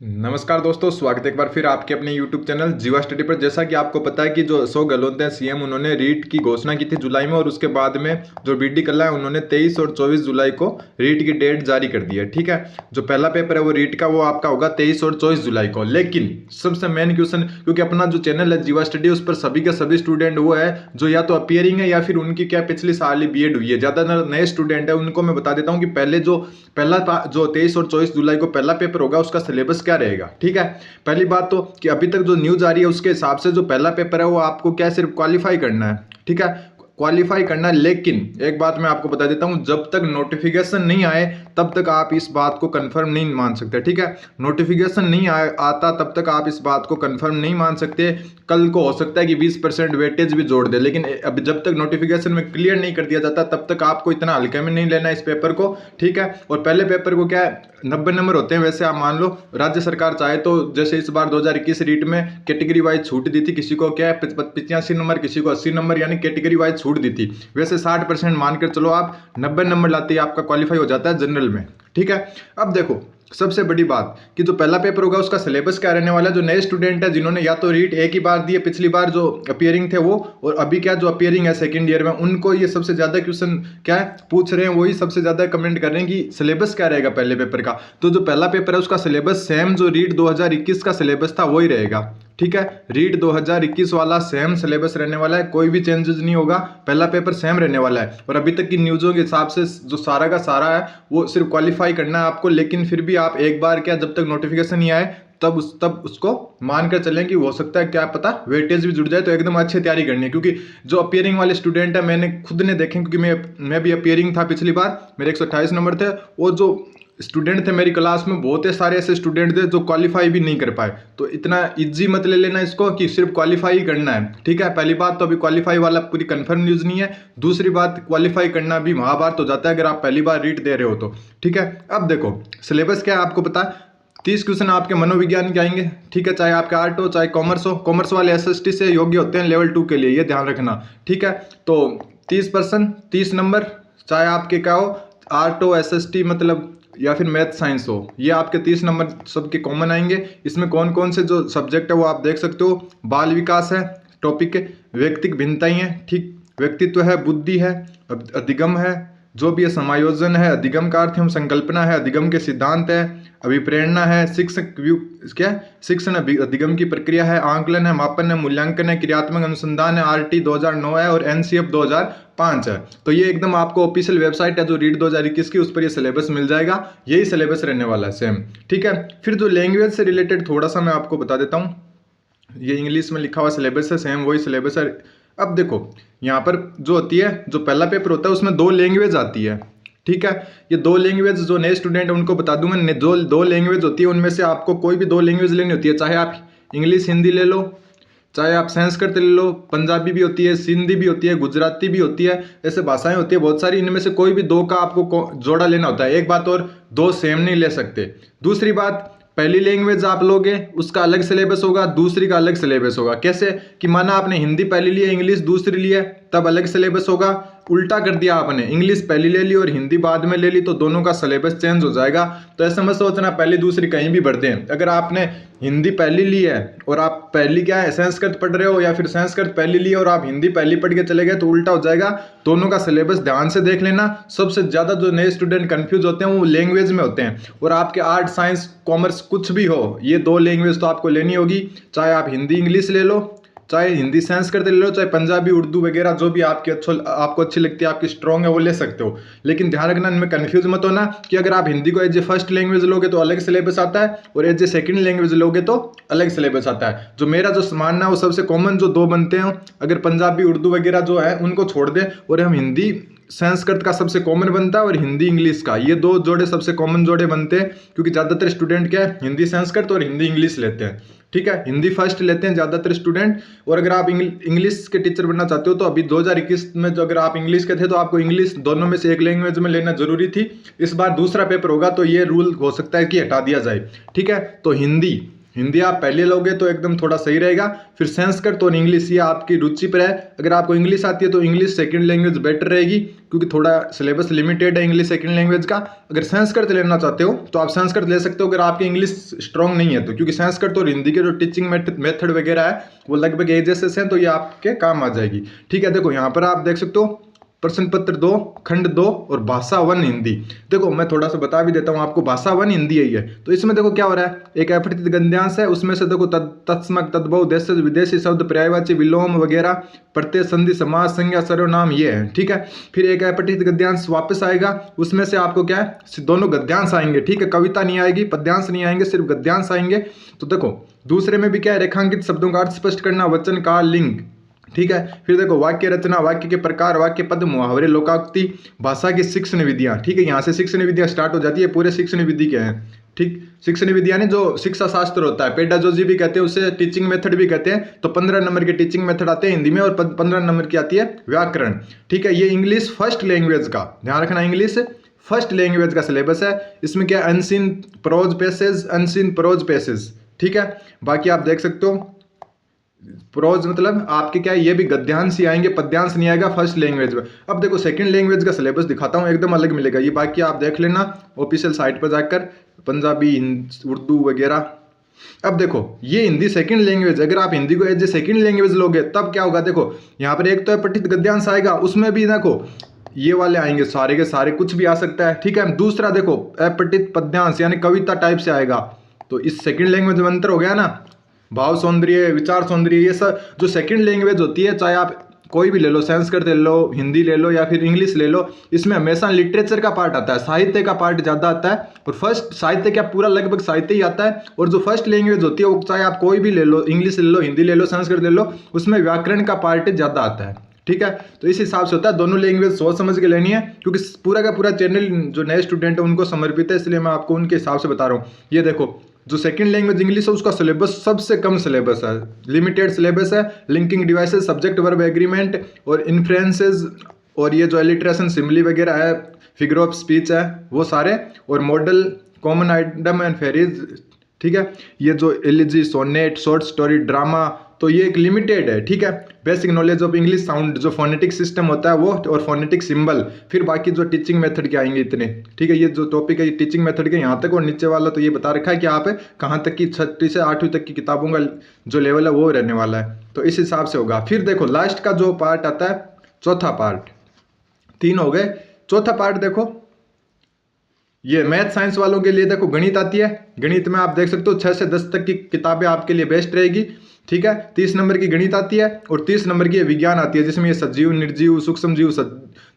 नमस्कार दोस्तों, स्वागत है एक बार फिर आपके अपने YouTube चैनल जीवा स्टडी पर। जैसा कि आपको पता है कि जो अशोक गहलोत हैं सीएम, उन्होंने रीट की घोषणा की थी जुलाई में, और उसके बाद में जो बीडी कल्ला है उन्होंने 23 और 24 जुलाई को रीट की डेट जारी कर दी है। ठीक है, जो पहला पेपर है वो रीट का वो आपका होगा 23 और 24 जुलाई को। लेकिन सबसे मेन क्वेश्चन, क्योंकि अपना जो चैनल है जीवा स्टडी, उस पर सभी के सभी स्टूडेंट वो है जो या तो अपियरिंग है या फिर उनकी क्या पिछले साल ही बीएड हुई है। ज़्यादा नए स्टूडेंट है उनको मैं बता देता हूँ कि पहले जो 23 और 24 जुलाई को पहला पेपर होगा उसका सिलेबस क्या रहेगा। ठीक है, पहली बात तो कि अभी तक जो न्यूज आ रही है उसके हिसाब से जो पहला पेपर है वो आपको क्या सिर्फ क्वालिफाई करना है। ठीक है, क्वालिफाई करना है। लेकिन एक बात मैं आपको बता देता हूं, जब तक नोटिफिकेशन नहीं आए तब तक आप इस बात को कंफर्म नहीं मान सकते। ठीक है, नोटिफिकेशन नहीं आता तब तक आप इस बात को कंफर्म नहीं मान सकते। कल को हो सकता है कि 20% वेटेज भी जोड़ दे, लेकिन अब जब तक नोटिफिकेशन में क्लियर नहीं कर दिया जाता तब तक आपको इतना हल्के में नहीं लेना इस पेपर को। ठीक है, और पहले पेपर को क्या है 90 नंबर होते हैं। वैसे आप मान लो राज्य सरकार चाहे तो जैसे इस बार 2021 रीट में कैटेगरी वाइज छूट दी थी, किसी को क्या है 85 नंबर, किसी को 80 नंबर, यानी कैटेगरी वाइज छूट दी थी। वैसे 60% मानकर चलो आप 90 नंबर लाते ही आपका क्वालिफाई हो जाता है जनरल में। ठीक है, अब देखो सबसे बड़ी बात कि जो पहला पेपर होगा उसका सिलेबस क्या रहने वाला है। जो नए स्टूडेंट है जिन्होंने या तो रीट एक ही बार दिए, पिछली बार जो अपियरिंग थे वो, और अभी क्या जो अपियरिंग है सेकंड ईयर में, उनको ये सबसे ज्यादा क्वेश्चन क्या है पूछ रहे हैं, वही सबसे ज्यादा कमेंट कर रहे हैं कि सिलेबस क्या रहेगा पहले पेपर का। तो जो पहला पेपर है उसका सिलेबस सेम जो रीट 2021 का सिलेबस था वही रहेगा। ठीक है, रीट 2021 वाला सेम सिलेबस रहने वाला है, कोई भी चेंजेस नहीं होगा, पहला पेपर सेम रहने वाला है। और अभी तक की न्यूज़ों के हिसाब से जो सारा का सारा है वो सिर्फ क्वालिफाई करना है आपको। लेकिन फिर भी आप एक बार क्या, जब तक नोटिफिकेशन नहीं आए तब उसको मानकर चलें कि हो सकता है क्या पता वेटेज भी जुड़ जाए, तो एकदम अच्छी तैयारी करनी है। क्योंकि जो अपियरिंग वाले स्टूडेंट है मैंने खुद ने देखे, क्योंकि मैं भी अपियरिंग था पिछली बार, मेरे 128 नंबर थे। और जो स्टूडेंट थे मेरी क्लास में बहुत सारे ऐसे स्टूडेंट थे जो क्वालिफाई भी नहीं कर पाए। तो इतना इजी मत ले लेना इसको कि सिर्फ क्वालिफाई ही करना है। ठीक है, पहली बात तो अभी क्वालिफाई वाला पूरी कंफर्म न्यूज़ नहीं है। दूसरी बात, क्वालिफाई करना भी महाभारत हो जाता है अगर आप पहली बार रीट दे रहे हो तो। ठीक है, अब देखो सिलेबस क्या है आपको पता है। 30 क्वेश्चन आपके मनोविज्ञान के आएंगे। ठीक है, चाहे आपके आर्ट हो चाहे कॉमर्स हो। कॉमर्स वाले एसएसटी से योग्य होते हैं लेवल 2 के लिए, ये ध्यान रखना। ठीक है, तो 30% 30 नंबर, चाहे आपके क्या हो आर्ट हो, एसएसटी मतलब या फिर मैथ साइंस हो, ये आपके 30 नंबर सबके कॉमन आएंगे। इसमें कौन कौन से जो सब्जेक्ट है वो आप देख सकते हो। बाल विकास है टॉपिक, व्यक्तिक भिन्नताएं हैं, ठीक, व्यक्तित्व है, बुद्धि है, अधिगम है, जो भी है समायोजन है, अधिगम का अर्थ हम संकल्पना है, अधिगम के सिद्धांत है, अभिप्रेरणा है, शिक्षक व्यू क्या शिक्षण अधिगम की प्रक्रिया है, आंकलन है, मापन है, मूल्यांकन है, क्रियात्मक अनुसंधान है, आरटी 2009 है, और एनसीएफ 2005 है। तो ये एकदम आपको ऑफिशियल वेबसाइट है जो रीट 2021 की, उस पर ये सिलेबस मिल जाएगा। यही सिलेबस रहने वाला है सेम। ठीक है, फिर जो लैंग्वेज से रिलेटेड थोड़ा सा मैं आपको बता देता हूँ। ये इंग्लिश में लिखा हुआ सिलेबस है, सेम वही सिलेबस है। अब देखो यहाँ पर जो होती है, जो पहला पेपर होता है उसमें 2 लैंग्वेज आती है। ठीक है, ये 2 लैंग्वेज जो नए स्टूडेंट है उनको बता दूं मैं, जो 2 लैंग्वेज होती है उनमें से आपको कोई भी 2 लैंग्वेज लेनी होती है। चाहे आप इंग्लिश हिंदी ले लो, चाहे आप संस्कृत ले लो, पंजाबी भी होती है, सिंधी भी होती है, गुजराती भी होती है, ऐसे भाषाएं होती है बहुत सारी। इनमें से कोई भी 2 का आपको जोड़ा लेना होता है। एक बात और, 2 सेम नहीं ले सकते। दूसरी बात, पहली लैंग्वेज आप लोगे उसका अलग सिलेबस होगा, दूसरी का अलग सिलेबस होगा। कैसे कि माना आपने हिंदी पहली ली है, इंग्लिश दूसरी ली है, तब अलग सिलेबस होगा। उल्टा कर दिया आपने, इंग्लिश पहली ले ली और हिंदी बाद में ले ली, तो दोनों का सिलेबस चेंज हो जाएगा। तो ऐसा मत सोचना पहली दूसरी कहीं भी भर दें। अगर आपने हिंदी पहली ली है और आप पहली क्या है संस्कृत पढ़ रहे हो, या फिर संस्कृत पहली ली और आप हिंदी पहली पढ़ के चले गए, तो उल्टा हो जाएगा। दोनों का सिलेबस ध्यान से देख लेना। सबसे ज़्यादा जो नए स्टूडेंट कंफ्यूज होते हैं वो लैंग्वेज में होते हैं। और आपके आर्ट साइंस कॉमर्स कुछ भी हो, ये 2 लैंग्वेज तो आपको लेनी होगी। चाहे आप हिंदी इंग्लिश ले लो, चाहे हिंदी संस्कृत ले लो, चाहे पंजाबी उर्दू वगैरह जो भी आपको अच्छी लगती है, आपकी स्ट्रॉन्ग है, वो ले सकते हो। लेकिन ध्यान रखना इनमें कंफ्यूज मत होना कि अगर आप हिंदी को एज ए फर्स्ट लैंग्वेज लोगे तो अलग सिलेबस आता है, और एज ए सेकंड लैंग्वेज लोगे तो अलग सिलेबस आता है। जो मेरा जो मानना है वो सबसे कॉमन जो 2 बनते हैं, अगर पंजाबी उर्दू वगैरह जो है उनको छोड़ दें और हम हिंदी संस्कृत का सबसे कॉमन बनता है और हिंदी इंग्लिश का, ये 2 जोड़े सबसे कॉमन जोड़े बनते हैं। क्योंकि ज़्यादातर स्टूडेंट क्या है हिंदी संस्कृत और हिंदी इंग्लिश लेते हैं। ठीक है, हिंदी फर्स्ट लेते हैं ज़्यादातर स्टूडेंट। और अगर आप इंग्लिश के टीचर बनना चाहते हो तो अभी 2021 में जो अगर आप इंग्लिश के थे तो आपको इंग्लिश दोनों में से एक लैंग्वेज में लेना जरूरी थी। इस बार दूसरा पेपर होगा तो ये रूल हो सकता है कि हटा दिया जाए। ठीक है, तो हिंदी आप पहले लोगे तो एकदम थोड़ा सही रहेगा। फिर संस्कृत और इंग्लिश ये आपकी रुचि पर है। अगर आपको इंग्लिश आती है तो इंग्लिश सेकंड लैंग्वेज बेटर रहेगी। क्योंकि थोड़ा सिलेबस लिमिटेड है इंग्लिश सेकंड लैंग्वेज का। अगर संस्कृत लेना चाहते हो तो आप संस्कृत ले सकते हो अगर आपकी इंग्लिश स्ट्रांग नहीं है तो, क्योंकि संस्कृत और हिंदी के जो टीचिंग मेथड वगैरह है वो लगभग एक जैसे हैं, तो ये आपके काम आ जाएगी। ठीक है, देखो यहाँ पर आप देख सकते हो प्रश्न पत्र 2 खंड 2 और भाषा 1 हिंदी। देखो मैं थोड़ा सा बता भी देता हूँ आपको, भाषा 1 हिंदी यही है। तो इसमें देखो क्या हो रहा है, एक अपठित गद्यांश है, उसमें से देखो तत्समक तद्भव देशज विदेशी शब्द पर्यायवाची विलोम वगैरह प्रत्यय संधि समास संज्ञा सर्वनाम ये है। ठीक है, फिर एक अपठित गद्यांश वापस आएगा, उसमें से आपको क्या है दोनों गद्यांश आएंगे। ठीक है, कविता नहीं आएगी, पद्यांश नहीं आएंगे, सिर्फ गद्यांश आएंगे। तो देखो दूसरे में भी क्या है, रेखांकित शब्दों का अर्थ स्पष्ट करना, वचन काल लिंग। ठीक है, फिर देखो वाक्य रचना, वाक्य के प्रकार, वाक्य पद, मुहावरे, लोकाक्ति, भाषा की शिक्षण विधियां। ठीक है, यहाँ से शिक्षण विधियां स्टार्ट हो जाती है, पूरे शिक्षण विधि के हैं। ठीक, शिक्षण विधियां ने जो शिक्षा शास्त्र होता है, पेडागोजी भी कहते हैं उसे, टीचिंग मेथड भी कहते हैं। तो 15 नंबर के टीचिंग मेथड आते हैं हिंदी में और 15 नंबर की आती है व्याकरण। ठीक है, ये इंग्लिश फर्स्ट लैंग्वेज का ध्यान रखना, इंग्लिश फर्स्ट लैंग्वेज का सिलेबस है। इसमें क्या unseen prose passage, unseen prose passage. ठीक है, बाकी आप देख सकते हो प्रोज मतलब आपके क्या है, ये भी गद्यांश ही आएंगे, पद्यांश नहीं आएगा फर्स्ट लैंग्वेज में। अब देखो सेकंड लैंग्वेज का सिलेबस दिखाता हूँ, एकदम अलग मिलेगा ये, बाकी आप देख लेना ऑफिशियल साइट पर जाकर, पंजाबी, उर्दू वगैरह। अब देखो ये हिंदी सेकंड लैंग्वेज, अगर आप हिंदी को एज ए सेकंड लैंग्वेज लोगे तब क्या होगा, देखो यहाँ पर एक तो पठित गद्यांश आएगा, उसमें भी देखो ये वाले आएंगे सारे के सारे, कुछ भी आ सकता है। ठीक है, दूसरा देखो अपठित पद्यांश यानी कविता टाइप से आएगा। तो इस सेकंड लैंग्वेज में अंतर हो गया ना, भाव सौंदर्य, विचार सौंदर्य, ये सब जो सेकंड लैंग्वेज होती है, चाहे आप कोई भी ले लो, संस्कृत ले लो, हिंदी ले लो या फिर इंग्लिश ले लो, इसमें हमेशा लिटरेचर का पार्ट आता है, साहित्य का पार्ट ज़्यादा आता है। और फर्स्ट साहित्य क्या पूरा लगभग साहित्य ही आता है। और जो फर्स्ट लैंग्वेज होती है वो चाहे आप कोई भी ले लो, इंग्लिश ले लो, हिंदी ले लो, संस्कृत ले लो, उसमें व्याकरण का पार्ट ज़्यादा आता है। ठीक है, तो इस हिसाब से होता है, दोनों लैंग्वेज सोच समझ के लेनी है, क्योंकि पूरा का पूरा चैनल जो नए स्टूडेंट है उनको समर्पित है, इसलिए मैं आपको उनके हिसाब से बता रहा हूँ। ये देखो जो सेकंड लैंग्वेज इंग्लिश है उसका सिलेबस सबसे कम सिलेबस है, लिमिटेड सिलेबस है। Linking devices, subject verb agreement और इन्फ्लुएंसेस, और ये जो एलिट्रेशन सिमिली वगैरह है, फिगर ऑफ स्पीच है वो सारे, और model, common item and fairies. ठीक है, ये जो elegy, sonnet, short story, drama, तो ये एक लिमिटेड है। ठीक है, basic knowledge of English sound, जो फोनेटिक सिस्टम होता है वो, और फोनेटिक सिंबल। फिर बाकी जो टीचिंग मेथड के आएंगे इतने। ठीक है, ये जो टॉपिक है ये टीचिंग मेथड के यहाँ तक, और नीचे वाला तो ये बता रखा है कि आप कहाँ तक की 6वीं से 8वीं तक की किताबों का जो लेवल है वो रहने वाला है, तो इस हिसाब से होगा। फिर देखो लास्ट का जो पार्ट आता है, चौथा पार्ट, 3 हो गए, चौथा पार्ट देखो ये मैथ साइंस वालों के लिए देखो गणित आती है। गणित में आप देख सकते हो 6 से 10 तक की किताबें आपके लिए बेस्ट रहेगी। ठीक है, 30 नंबर की गणित आती है और 30 नंबर की विज्ञान आती है, जिसमें ये सजीव, निर्जीव, सूक्ष्म जीव,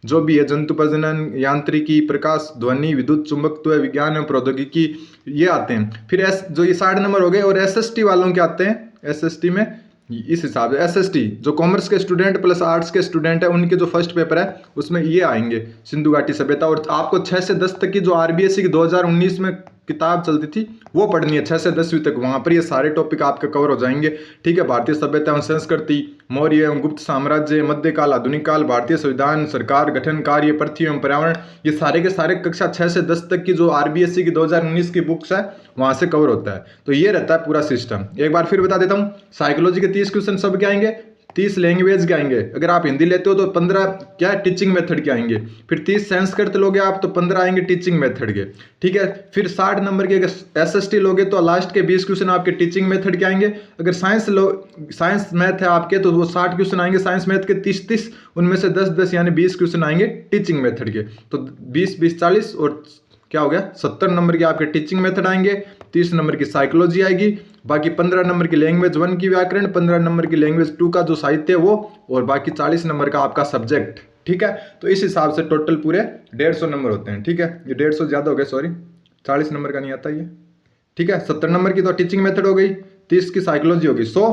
जो भी है, जंतु प्रजनन, यांत्रिकी, प्रकाश, ध्वनि, विद्युत चुंबकत्व, विज्ञान एवं प्रौद्योगिकी, ये आते हैं। फिर जो ये 60 नंबर हो गए, और एसएसटी वालों के आते हैं। एसएसटी में इस हिसाब से एसएसटी जो कॉमर्स के स्टूडेंट प्लस आर्ट्स के स्टूडेंट है उनके जो फर्स्ट पेपर है उसमें ये आएंगे, सिंधु घाटी सभ्यता। और आपको 6 से 10 तक की जो आरबीएससी की 2019 में किताब चलती थी वो पढ़नी है, 6 से 10वीं तक, वहाँ पर ये सारे टॉपिक आपके कवर हो जाएंगे। ठीक है, भारतीय सभ्यता एवं संस्कृति, मौर्य एवं गुप्त साम्राज्य, मध्यकाल, आधुनिक काल, भारतीय संविधान, सरकार गठन, कार्य, पृथ्वी एवं पर्यावरण, ये सारे के सारे कक्षा 6 से 10 तक की जो आरबीएससी की 2019 की बुक्स है वहाँ से कवर होता है। तो ये रहता है पूरा सिस्टम। एक बार फिर बता देता हूँ, साइकोलॉजी के 30 क्वेश्चन सब क्या आएंगे, 30 लैंग्वेज के आएंगे। अगर आप हिंदी लेते हो तो 15 क्या टीचिंग मेथड के आएंगे। फिर 30 संस्कृत लोगे आप तो 15 आएंगे टीचिंग मेथड के। ठीक है, फिर 60 नंबर के अगर एसएसटी लोगे तो लास्ट के 20 क्वेश्चन आपके टीचिंग मेथड के आएंगे। अगर साइंस मैथ है आपके तो वो 60 क्वेश्चन आएंगे साइंस मैथ के, 30 उनमें से 10 यानी 20 क्वेश्चन आएंगे टीचिंग मेथड के। तो 20 40 और क्या हो गया 70 नंबर के आपके टीचिंग मेथड आएंगे, 30 नंबर की साइकोलॉजी आएगी, बाकी 15 नंबर की लैंग्वेज 1 की व्याकरण, 15 नंबर की लैंग्वेज 2 का जो साहित्य वो, और बाकी 40 नंबर का आपका सब्जेक्ट। ठीक है, तो इस हिसाब से टोटल पूरे 150 नंबर होते हैं। ठीक है, ये 150 ज़्यादा हो गए, सॉरी 40 नंबर का नहीं आता ये। ठीक है, 70 नंबर की तो टीचिंग मेथड हो गई, 30 की साइकोलॉजी होगी 100।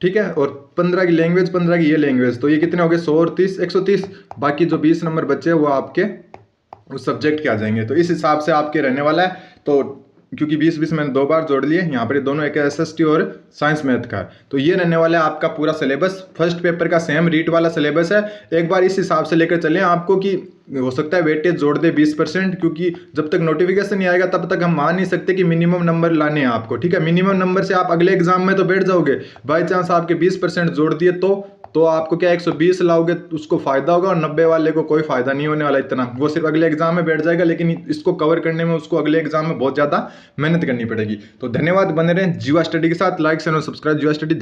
ठीक है, और 15 की लैंग्वेज, 15 की ये लैंग्वेज, तो ये कितने हो गए 100 और 30 130। बाकी जो 20 नंबर बचे वो आपके उस सब्जेक्ट के आ जाएंगे। तो इस हिसाब से आपके रहने वाला है। तो क्योंकि 20 मैंने 2 बार जोड़ लिए यहाँ पर, दोनों एक एसएसटी और साइंस मैथ का, तो ये रहने वाला है आपका पूरा सिलेबस। फर्स्ट पेपर का सेम रीट वाला सिलेबस है। एक बार इस हिसाब से लेकर चलें आपको कि हो सकता है वेटेज जोड़ दे 20%, क्योंकि जब तक नोटिफिकेशन नहीं आएगा तब तक हम मान नहीं सकते कि मिनिमम नंबर लाने हैं आपको। ठीक है, मिनिमम नंबर से आप अगले एग्जाम में तो बैठ जाओगे, बाई चांस आपके 20% जोड़ दिए तो तो आपको क्या 120 लाओगे उसको फायदा होगा, और 90 वाले को कोई फायदा नहीं होने वाला इतना, वो सिर्फ अगले एग्जाम में बैठ जाएगा, लेकिन इसको कवर करने में उसको अगले एग्जाम में बहुत ज़्यादा मेहनत करनी पड़ेगी। तो धन्यवाद, बने रहें जीवा स्टडी के साथ, लाइक शेयर और सब्सक्राइब जीवा स्टडी।